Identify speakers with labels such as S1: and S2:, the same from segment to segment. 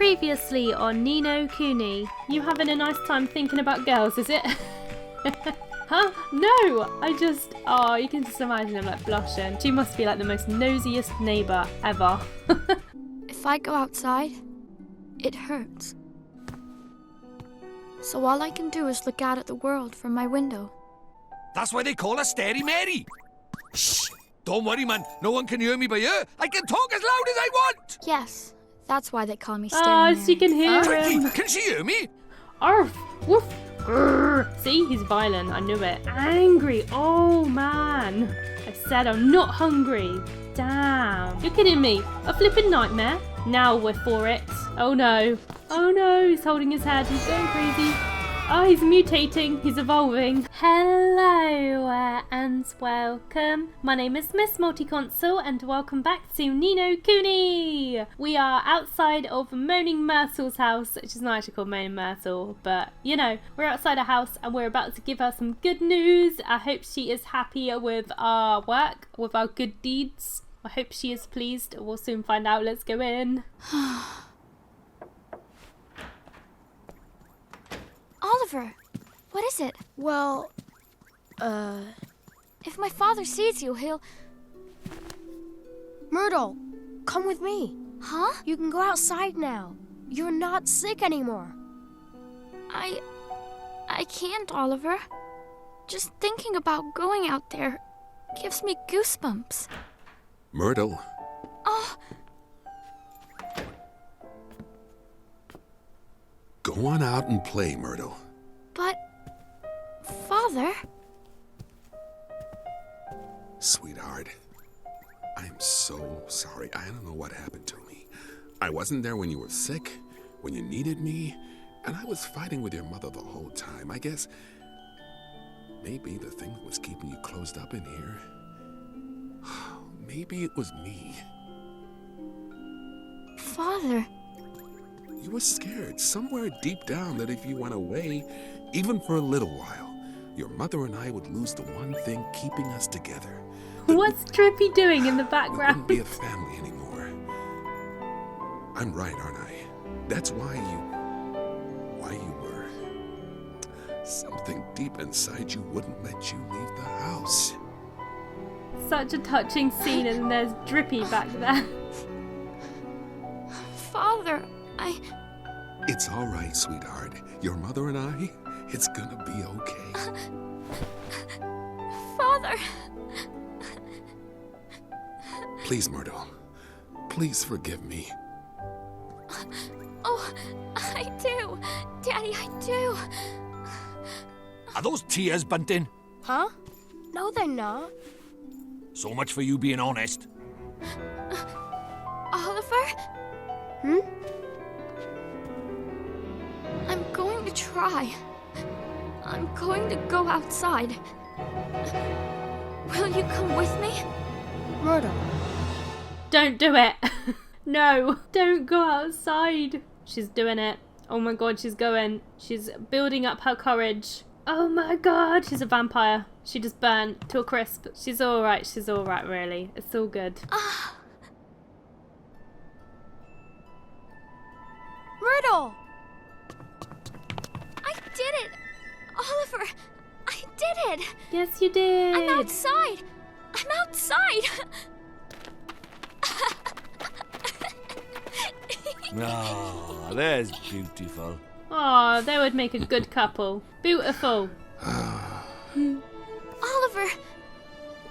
S1: Previously on Ni No Kuni. You having a nice time thinking about girls, is it? Huh? No! You can just imagine him like blushing. She must be like the most nosiest neighbour ever.
S2: If I go outside, it hurts. So all I can do is look out at the world from my window.
S3: That's why they call us Stary Mary. Shh! Don't worry, man. No one can hear me by here. I can talk as loud as I want.
S2: Yes, that's why they call me Stary Mary.
S1: She can hear
S3: Tricky,
S1: him.
S3: can she hear me?
S1: Arf! Woof! Grrr. See, he's violent. I knew it. Angry. Oh man. I said I'm not hungry. Damn. You're kidding me. A flipping nightmare. Now we're for it. Oh no. Oh no. He's holding his head. He's going crazy. Oh, he's mutating. He's evolving. Hello and welcome. My name is Miss Multiconsole and welcome back to Ni No Kuni. We are outside of Moaning Myrtle's house, which is not actually called Moaning Myrtle, but you know, we're outside her house and we're about to give her some good news. I hope she is happy with our work, with our good deeds. I hope she is pleased. We'll soon find out. Let's go in.
S2: Oliver, what is it?
S4: Well,
S2: If my father sees you, he'll...
S4: Myrtle, come with me.
S2: Huh?
S4: You can go outside now. You're not sick anymore.
S2: I can't, Oliver. Just thinking about going out there gives me goosebumps.
S3: Myrtle.
S2: Oh,
S3: Go on out and play, Myrtle.
S2: but... Father?
S5: Sweetheart, I'm so sorry. I don't know what happened to me. I wasn't there when you were sick, when you needed me, and I was fighting with your mother the whole time. I guess maybe the thing that was keeping you closed up in here, maybe it was me.
S2: Father?
S5: You were scared somewhere deep down that if you went away, even for a little while, your mother and I would lose the one thing keeping us together.
S1: What's Trippy doing in the
S5: We
S1: background?
S5: wouldn't be a family anymore. I'm right, aren't I? That's why you were. Something deep inside you wouldn't let you leave the house.
S1: Such a touching scene, and there's Drippy back there.
S2: Father,
S5: It's all right, sweetheart. Your mother and I, it's gonna be okay.
S2: Father!
S5: Please, Myrtle. Please forgive me.
S2: Oh, I do. Daddy, I do.
S3: Are those tears, Bunting?
S4: Huh? No, they're not.
S3: So much for you being honest.
S2: Oliver?
S4: Hmm?
S2: I'm going to try. I'm going to go outside. Will you come with me?
S4: Myrtle.
S1: Don't do it. No, don't go outside. She's doing it. Oh my god, she's going. She's building up her courage. Oh my god, she's a vampire. She just burnt to a crisp. She's alright, really. It's all good.
S4: Myrtle!
S2: I did it! Oliver, I did it!
S1: Yes, you did.
S2: I'm outside! I'm outside!
S3: Ah, there's beautiful.
S1: Oh, they would make a good couple. Beautiful.
S2: Oliver,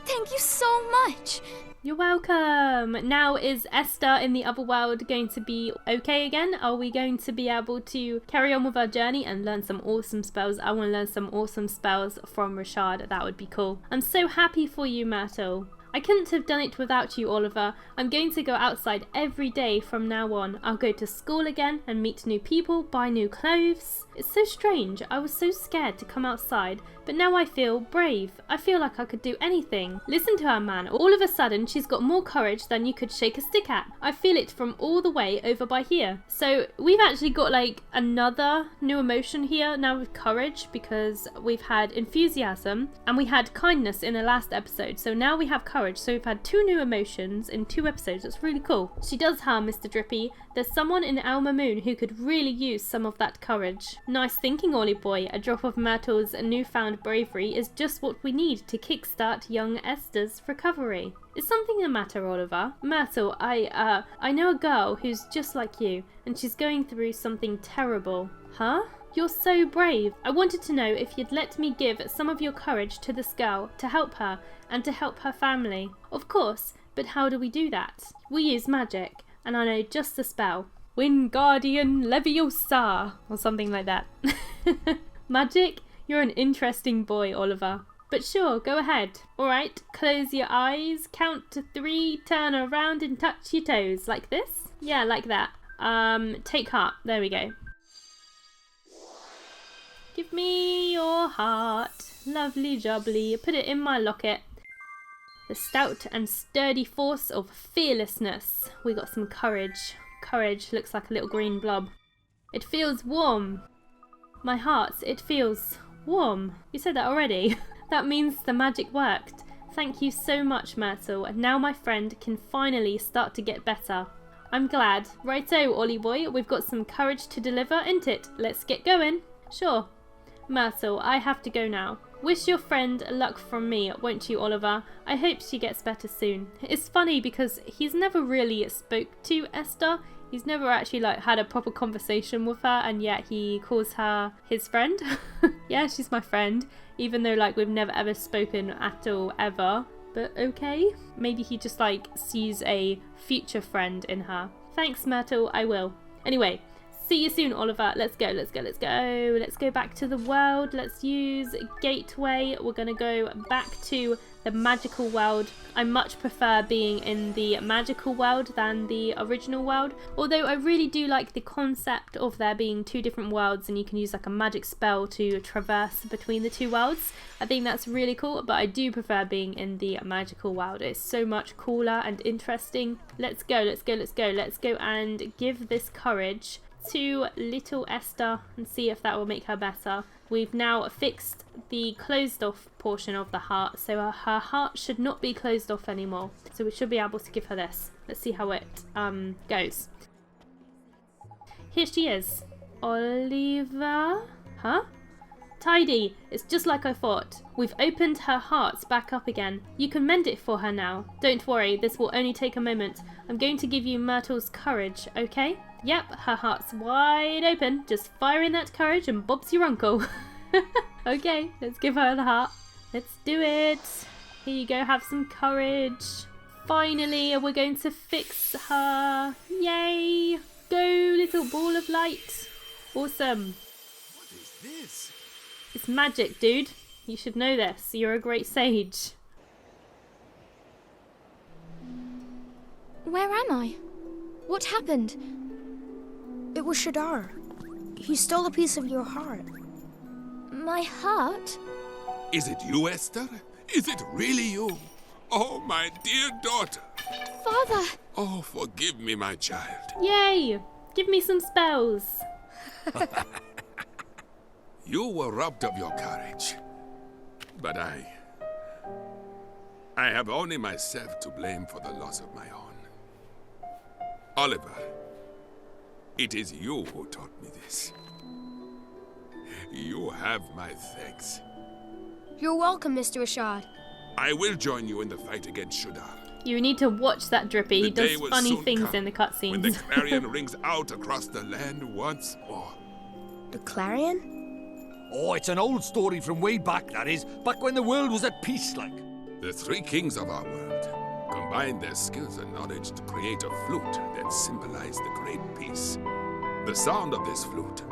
S2: thank you so much.
S1: You're welcome. Now, is Esther in the other world going to be okay again? Are we going to be able to carry on with our journey and learn some awesome spells? I want to learn some awesome spells from Richard. That would be cool. I'm so happy for you, Myrtle. I couldn't have done it without you, Oliver. I'm going to go outside every day from now on. I'll go to school again and meet new people, buy new clothes. It's so strange. I was so scared to come outside, but now I feel brave. I feel like I could do anything. Listen to her, man. All of a sudden, she's got more courage than you could shake a stick at. I feel it from all the way over by here. So we've actually got like another new emotion here now with courage, because we've had enthusiasm and we had kindness in the last episode. So now we have courage. courage. So we've had 2 new emotions in 2 episodes. That's really cool. She does harm Mr. Drippy. There's someone in Elmer Moon who could really use some of that courage. Nice thinking, Ollie boy. A drop of Myrtle's newfound bravery is just what we need to kickstart young Esther's recovery. Is something the matter, Oliver? Myrtle, I know a girl who's just like you, and she's going through something terrible. Huh? You're so brave. I wanted to know if you'd let me give some of your courage to this girl to help her and to help her family. Of course, but how do we do that? We use magic, and I know just the spell. Wingardium Leviosa, or something like that. Magic? You're an interesting boy, Oliver. But sure, go ahead. Alright, close your eyes, count to 3, turn around and touch your toes. Like this? Yeah, like that. Take heart. There we go. Give me your heart, lovely jubbly. Put it in my locket. The stout and sturdy force of fearlessness. We got some courage. Courage looks like a little green blob. It feels warm. My heart, it feels warm. You said that already. That means the magic worked. Thank you so much, Myrtle. And now my friend can finally start to get better. I'm glad. Righto, Ollie boy. We've got some courage to deliver, ain't it? Let's get going. Sure. Myrtle, I have to go now. Wish your friend luck from me, won't you, Oliver? I hope she gets better soon. It's funny because he's never really spoke to Esther. He's never actually had a proper conversation with her, and yet he calls her his friend. Yeah, she's my friend, even though we've never ever spoken at all ever. But okay, maybe he just sees a future friend in her. Thanks, Myrtle, I will. Anyway, see you soon, Oliver. Let's go, let's go, let's go. Let's go back to the world. Let's use Gateway. We're going to go back to the magical world. I much prefer being in the magical world than the original world. Although I really do like the concept of there being 2 different worlds and you can use a magic spell to traverse between the 2 worlds. I think that's really cool, but I do prefer being in the magical world. It's so much cooler and interesting. Let's go, let's go, let's go. Let's go and give this courage to little Esther and see if that will make her better. We've now fixed the closed off portion of the heart, so her heart should not be closed off anymore. So we should be able to give her this. Let's see how it goes. Here she is. Oliver? Huh? Tidy. It's just like I thought. We've opened her heart back up again. You can mend it for her now. Don't worry, this will only take a moment. I'm going to give you Myrtle's courage, okay? Yep, her heart's wide open. Just fire in that courage and Bob's your uncle. Okay, let's give her the heart. Let's do it. Here you go, have some courage. Finally, we're going to fix her. Yay! Go, little ball of light. Awesome.
S3: What is this?
S1: It's magic, dude. You should know this. You're a great sage.
S2: Where am I? What happened?
S4: It was Shadar. He stole a piece of your heart.
S2: My heart?
S5: Is it you, Esther? Is it really you? Oh, my dear daughter.
S2: Father!
S5: Oh, forgive me, my child.
S1: Yay! Give me some spells.
S5: You were robbed of your courage. But I have only myself to blame for the loss of my own. Oliver, it is you who taught me this. You have my thanks.
S4: You're welcome, Mr. Rashad.
S5: I will join you in the fight against Shootin.
S1: You need to watch that Drippy. He
S5: The day
S1: does
S5: will
S1: funny
S5: soon
S1: things
S5: come
S1: in the
S5: when the
S1: cutscenes.
S5: clarion rings out across the land once more.
S4: The Clarion?
S3: Oh, it's an old story from way back, that is. Back when the world was at peace,
S5: The 3 kings of our world combined their skills and knowledge to create a flute that symbolized the great peace. The sound of this flute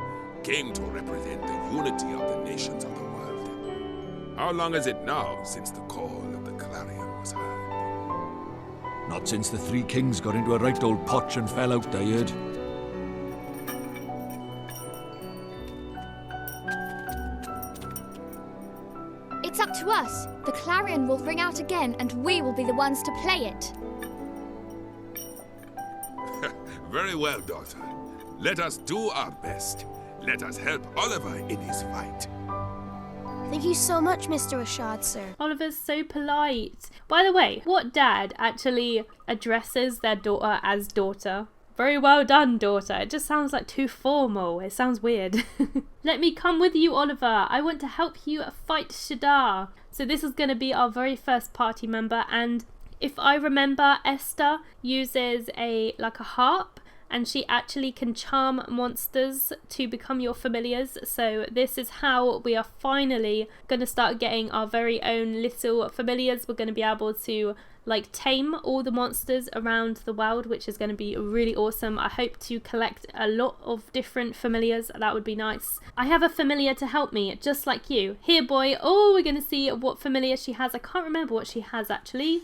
S5: came to represent the unity of the nations of the world. How long is it now since the call of the clarion was heard?
S3: Not since the 3 kings got into a right old potch and fell out, I heard.
S2: It's up to us. The clarion will ring out again, and we will be the ones to play it.
S5: Very well, daughter. Let us do our best. Let us help Oliver in his fight.
S4: Thank you so much, Mr. Rashad, sir.
S1: Oliver's so polite. By the way, what dad actually addresses their daughter as daughter? Very well done, daughter. It just sounds like too formal. It sounds weird. Let me come with you, Oliver. I want to help you fight Shadar. So this is going to be our very first party member, and if I remember, Esther uses a harp, and she actually can charm monsters to become your familiars. So this is how we are finally going to start getting our very own little familiars. We're going to be able to tame all the monsters around the world, which is going to be really awesome. I hope to collect a lot of different familiars. That would be nice. I have a familiar to help me, just like you. Here, boy. Oh, we're going to see what familiar she has. I can't remember what she has actually.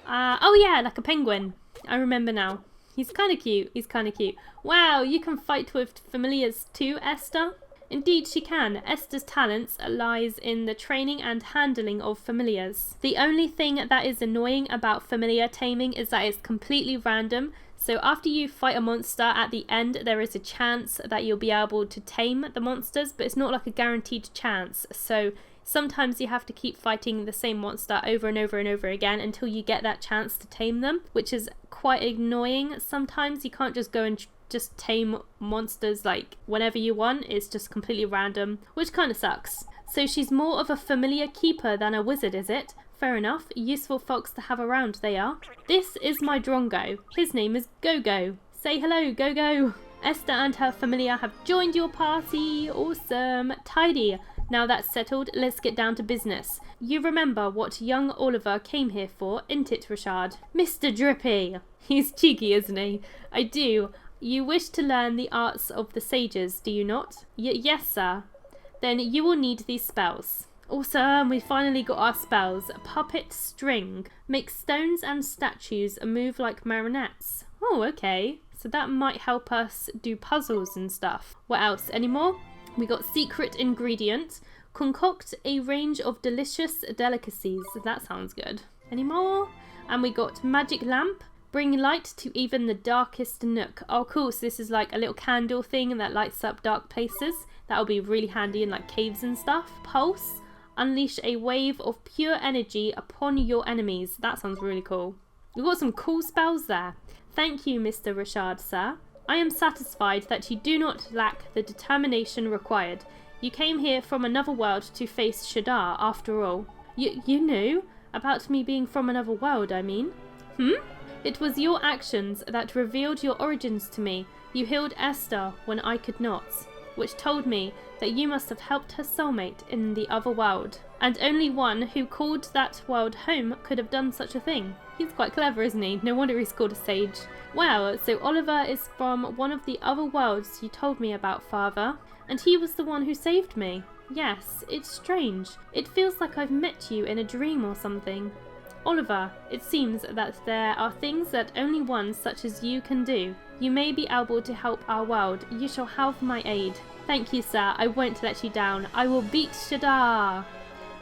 S1: Oh yeah, like a penguin. I remember now. He's kind of cute. He's kind of cute. Wow, you can fight with familiars too, Esther? Indeed she can. Esther's talents lies in the training and handling of familiars. The only thing that is annoying about familiar taming is that it's completely random. So after you fight a monster, at the end there is a chance that you'll be able to tame the monsters, but it's not like a guaranteed chance. So sometimes you have to keep fighting the same monster over and over and over again until you get that chance to tame them, which is quite annoying. Sometimes you can't just go and just tame monsters whenever you want. It's just completely random, which kind of sucks. So she's more of a familiar keeper than a wizard, is it? Fair enough. Useful folks to have around, they are. This is my Drongo. His name is Go-Go. Say hello, Go-Go. Esther and her familiar have joined your party. Awesome. Tidy. Now that's settled, let's get down to business. You remember what young Oliver came here for, ain't it, Rashad? Mr. Drippy! He's cheeky, isn't he? I do. You wish to learn the arts of the sages, do you not? Yes, sir. Then you will need these spells. Awesome, we finally got our spells. Puppet string. Make stones and statues move like marionettes. Oh, okay. So that might help us do puzzles and stuff. What else? Any more? We got secret ingredient. Concoct a range of delicious delicacies. That sounds good. Any more? And we got magic lamp. Bring light to even the darkest nook. Oh, cool. So this is like a little candle thing that lights up dark places. That'll be really handy in caves and stuff. Pulse. Unleash a wave of pure energy upon your enemies. That sounds really cool. We've got some cool spells there. Thank you, Mr. Rashad, sir. I am satisfied that you do not lack the determination required. You came here from another world to face Shadar, after all. You knew? About me being from another world, I mean. It was your actions that revealed your origins to me. You healed Esther when I could not, which told me that you must have helped her soulmate in the other world. And only one who called that world home could have done such a thing. He's quite clever, isn't he? No wonder he's called a sage. Wow, so Oliver is from one of the other worlds you told me about, Father. And he was the one who saved me. Yes, it's strange. It feels like I've met you in a dream or something. Oliver, it seems that there are things that only one such as you can do. You may be able to help our world. You shall have my aid. Thank you, sir. I won't let you down. I will beat Shadar.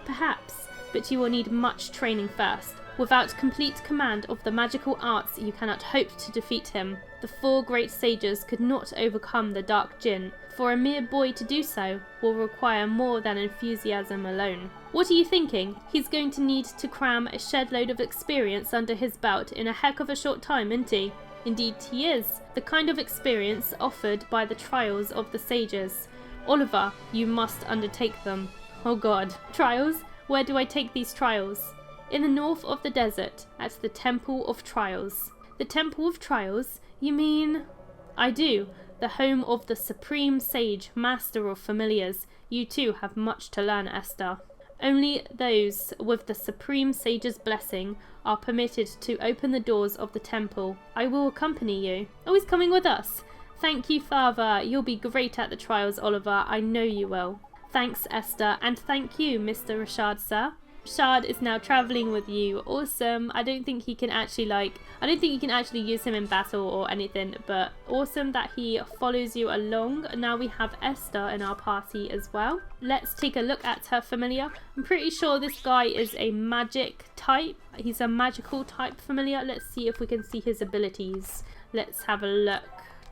S1: Perhaps, but you will need much training first. Without complete command of the magical arts, you cannot hope to defeat him. The 4 great sages could not overcome the dark djinn. For a mere boy to do so will require more than enthusiasm alone. What are you thinking? He's going to need to cram a shed load of experience under his belt in a heck of a short time, isn't he? Indeed he is. The kind of experience offered by the trials of the sages. Oliver, you must undertake them. Oh God. Trials? Where do I take these trials? In the north of the desert, at the Temple of Trials. The Temple of Trials? You mean? I do. The home of the Supreme Sage, Master of Familiars. You too have much to learn, Esther. Only those with the Supreme Sage's blessing are permitted to open the doors of the temple. I will accompany you. Oh, he's coming with us. Thank you, Father. You'll be great at the trials, Oliver. I know you will. Thanks, Esther. And thank you, Mr. Rashad, sir. Rashad is now traveling with you. Awesome. I don't think you can actually use him in battle or anything, but awesome that he follows you along. Now we have Esther in our party as well. Let's take a look at her familiar. I'm pretty sure this guy is a magic type. He's a magical type familiar. Let's see if we can see his abilities. Let's have a look.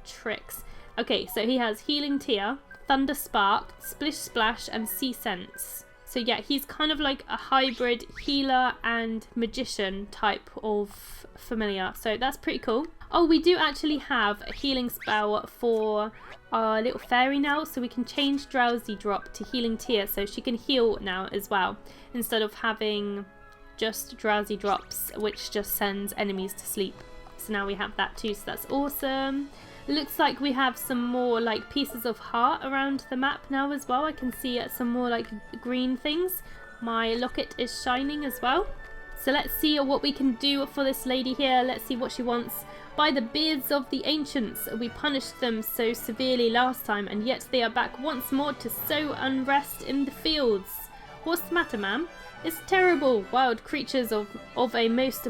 S1: Tricks. Okay, so he has Healing Tear, Thunder Spark, Splish Splash, and Sea Sense. So yeah, he's kind of like a hybrid healer and magician type of familiar. So that's pretty cool. Oh, we do actually have a healing spell for our little fairy now. So we can change Drowsy Drop to Healing Tear. So she can heal now as well. Instead of having just Drowsy Drops, which just sends enemies to sleep. So now we have that too. So that's awesome. Looks like we have some more like pieces of heart around the map now as well. I can see some more like green things. My locket is shining as well. So let's see what we can do for this lady here. Let's see what she wants. By the beards of the ancients, we punished them so severely last time, and yet they are back once more to sow unrest in the fields. What's the matter, ma'am? It's terrible. Wild creatures of a most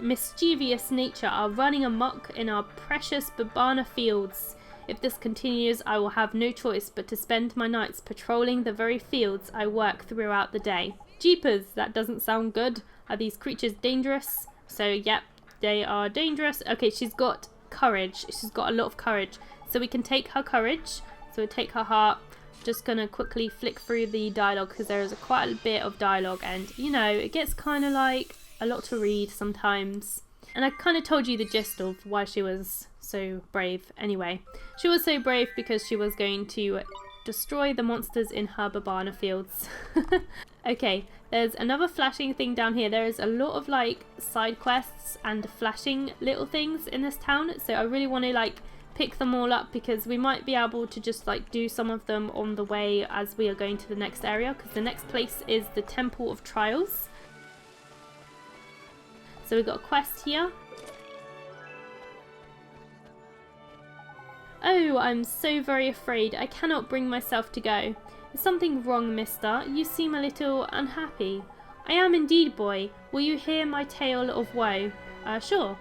S1: mischievous nature are running amok in our precious Babana fields. If this continues, I will have no choice but to spend my nights patrolling the very fields I work throughout the day. Jeepers, that doesn't sound good. Are these creatures dangerous? So, yep, they are dangerous. Okay, she's got courage. She's got a lot of courage. So we can take her courage. So we take her heart. Just gonna quickly flick through the dialogue because there is quite a bit of dialogue, and you know, it gets kind of like a lot to read sometimes. And I kind of told you the gist of why she was so brave anyway. She was so brave because she was going to destroy the monsters in her Babana fields. Okay, there's another flashing thing down here. There is a lot of like side quests and flashing little things in this town, so I really want to like pick them all up because we might be able to just like do some of them on the way as we are going to the next area, because the next place is the Temple of Trials. So we've got a quest here. Oh, I'm so very afraid. I cannot bring myself to go. Is something wrong, mister? You seem a little unhappy. I am indeed, boy. Will you hear my tale of woe? Sure.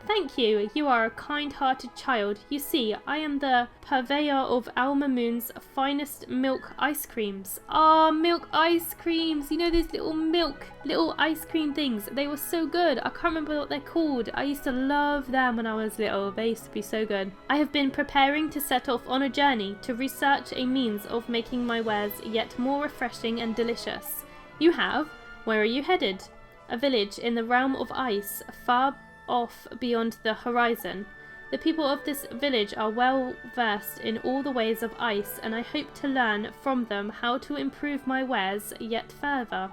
S1: Thank you. You are a kind-hearted child. You see, I am the purveyor of Alma Moon's finest milk ice creams. Ah, milk ice creams. You know those little ice cream things? They were so good. I can't remember what they're called. I used to love them when I was little. They used to be so good. I have been preparing to set off on a journey to research a means of making my wares yet more refreshing and delicious. You have? Where are you headed? A village in the realm of ice, far off beyond the horizon. The people of this village are well versed in all the ways of ice, and I hope to learn from them how to improve my wares yet further.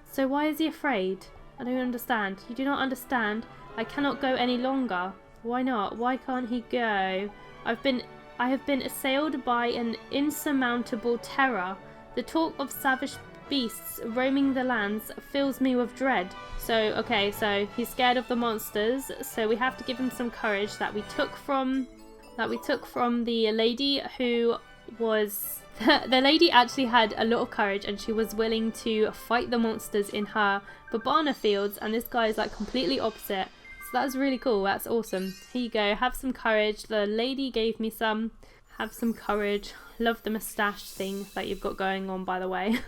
S1: So why is he afraid? I don't understand. You do not understand. I cannot go any longer. Why not? Why can't he go? I have been assailed by an insurmountable terror. The talk of savage beasts roaming the lands fills me with dread. So, okay, so he's scared of the monsters, so we have to give him some courage that we took from the lady who was the lady actually had a lot of courage, and she was willing to fight the monsters in her Babana fields, and this guy is like completely opposite. So that's really cool. That's awesome. Here you go, have some courage. The lady gave me some. Have some courage. Love the moustache thing that you've got going on, by the way.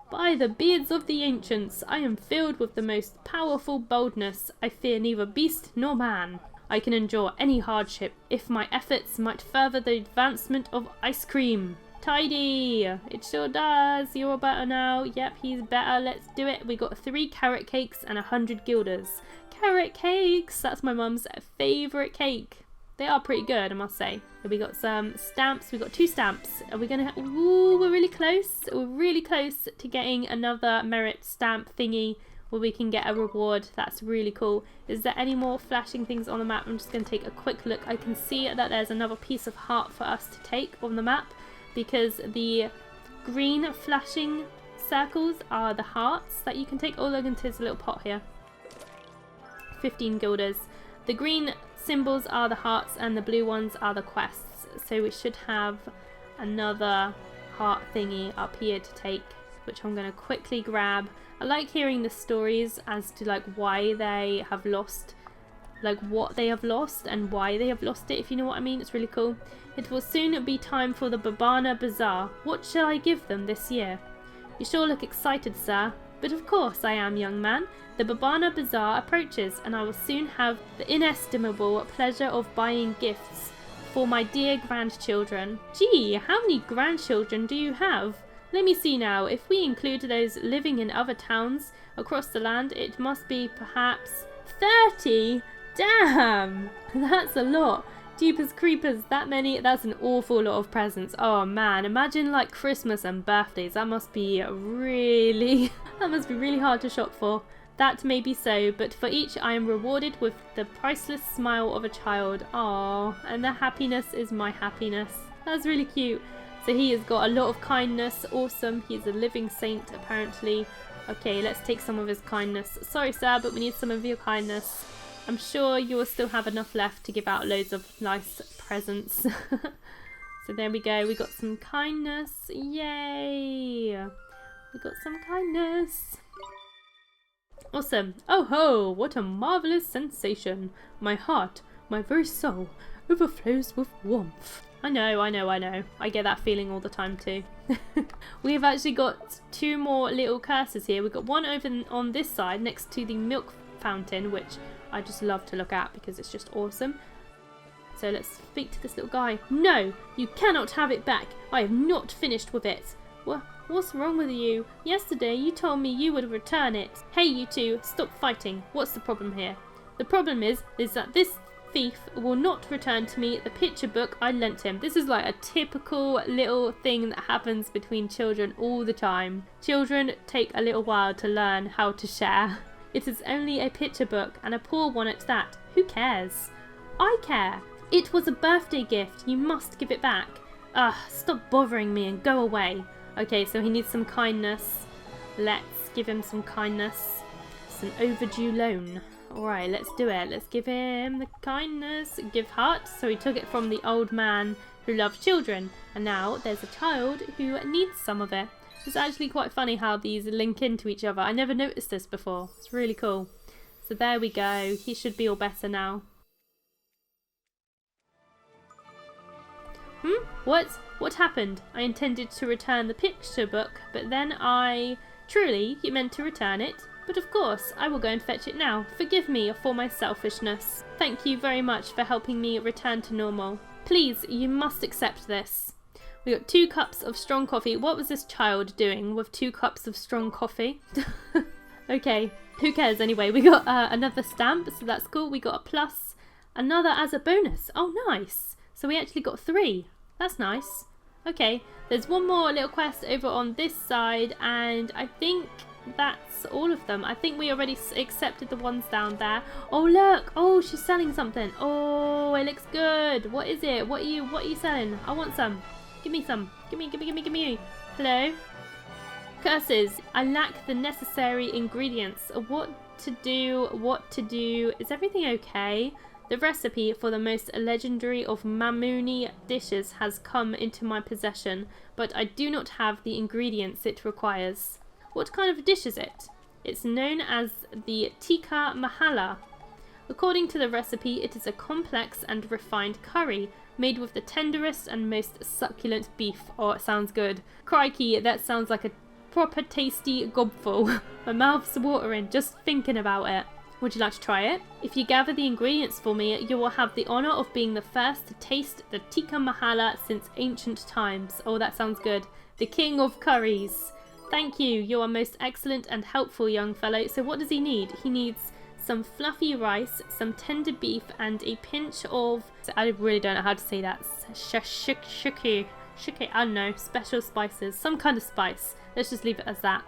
S1: By the beards of the ancients, I am filled with the most powerful boldness. I fear neither beast nor man. I can endure any hardship if my efforts might further the advancement of ice cream. Tidy! It sure does. You're better now. Yep, he's better. Let's do it. We got 3 carrot cakes and 100 guilders. Carrot cakes! That's my mum's favourite cake. They are pretty good, I must say. We got some stamps. We got 2 stamps. Are we gonna? Ooh, we're really close. We're really close to getting another merit stamp thingy where we can get a reward. That's really cool. Is there any more flashing things on the map? I'm just gonna take a quick look. I can see that there's another piece of heart for us to take on the map, because the green flashing circles are the hearts that you can take. Oh, look into this little pot here. 15 guilders. The green symbols are the hearts and the blue ones are the quests. So we should have another heart thingy up here to take, which I'm going to quickly grab. I like hearing the stories as to like why they have lost, like what they have lost and why they have lost it, if you know what I mean. It's really cool. It will soon be time for the Babana Bazaar. What shall I give them this year? You sure look excited, sir. But of course I am, young man. The Babana Bazaar approaches, and I will soon have the inestimable pleasure of buying gifts for my dear grandchildren. Gee, how many grandchildren do you have? Let me see now. If we include those living in other towns across the land, it must be perhaps 30. Damn, that's a lot. Jeepers creepers, that many, that's an awful lot of presents. Oh man, imagine like Christmas and birthdays. That must be really hard to shop for. That may be so, but for each I am rewarded with the priceless smile of a child. Aww, and their happiness is my happiness. That's really cute. So he has got a lot of kindness. Awesome, he's a living saint apparently. Okay, let's take some of his kindness. Sorry sir, but we need some of your kindness. I'm sure you will still have enough left to give out loads of nice presents. So there we go, we got some kindness. Yay! We got some kindness. Awesome. Oh ho, what a marvellous sensation. My heart, my very soul, overflows with warmth. I know. I get that feeling all the time too. We've actually got 2 more little curses here. We've got one over on this side next to the milk fountain, which I just love to look at because it's just awesome. So let's speak to this little guy. No, you cannot have it back. I have not finished with it. What's wrong with you? Yesterday you told me you would return it. Hey you two, stop fighting. What's the problem here? The problem is that this thief will not return to me the picture book I lent him. This is like a typical little thing that happens between children all the time. Children take a little while to learn how to share. It is only a picture book, and a poor one at that. Who cares? I care. It was a birthday gift. You must give it back. Ugh, stop bothering me and go away. Okay, so he needs some kindness. Let's give him some kindness. It's an overdue loan. Alright, let's do it. Let's give him the kindness. Give heart. So he took it from the old man who loved children. And now there's a child who needs some of it. It's actually quite funny how these link into each other. I never noticed this before. It's really cool. So there we go. He should be all better now. What happened? I intended to return the picture book, but then Truly, you meant to return it? But of course, I will go and fetch it now. Forgive me for my selfishness. Thank you very much for helping me return to normal. Please, you must accept this. We got 2 cups of strong coffee. What was this child doing with 2 cups of strong coffee? Okay, who cares anyway. We got another stamp, so that's cool. We got a plus, another as a bonus. Oh, nice. So we actually got 3. That's nice. Okay, there's one more little quest over on this side, and I think that's all of them. I think we already accepted the ones down there. Oh look! Oh, she's selling something. Oh, it looks good. What is it? What are you selling? I want some. Give me some. Give me. Hello? Curses. I lack the necessary ingredients. What to do? Is everything okay? The recipe for the most legendary of Mamuni dishes has come into my possession, but I do not have the ingredients it requires. What kind of dish is it? It's known as the tikka mahala. According to the recipe, it is a complex and refined curry made with the tenderest and most succulent beef. Oh, it sounds good. Crikey, that sounds like a proper tasty gobful. My mouth's watering just thinking about it. Would you like to try it? If you gather the ingredients for me, you will have the honour of being the first to taste the tikka mahala since ancient times. Oh, that sounds good. The king of curries. Thank you. You are most excellent and helpful, young fellow. So what does he need? He needs some fluffy rice, some tender beef, and a pinch of... I really don't know how to say that. Shiki. I don't know. Special spices. Some kind of spice. Let's just leave it as that.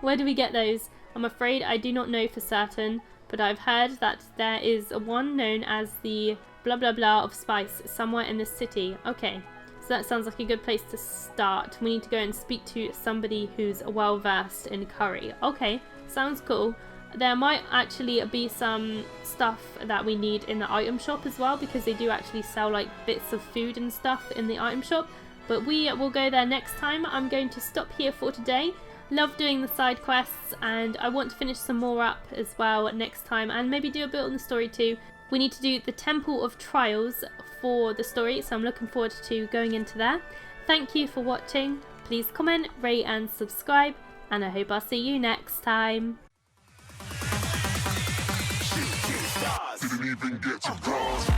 S1: Where do we get those? I'm afraid I do not know for certain, but I've heard that there is one known as the blah blah blah of spice somewhere in the city. Okay, so that sounds like a good place to start. We need to go and speak to somebody who's well versed in curry. Okay, sounds cool. There might actually be some stuff that we need in the item shop as well, because they do actually sell like bits of food and stuff in the item shop, but we will go there next time. I'm going to stop here for today. Love doing the side quests, and I want to finish some more up as well next time, and maybe do a bit on the story too. We need to do the Temple of Trials for the story, so I'm looking forward to going into there. Thank you for watching. Please comment, rate and subscribe, and I hope I'll see you next time.
S6: Didn't even get to cross.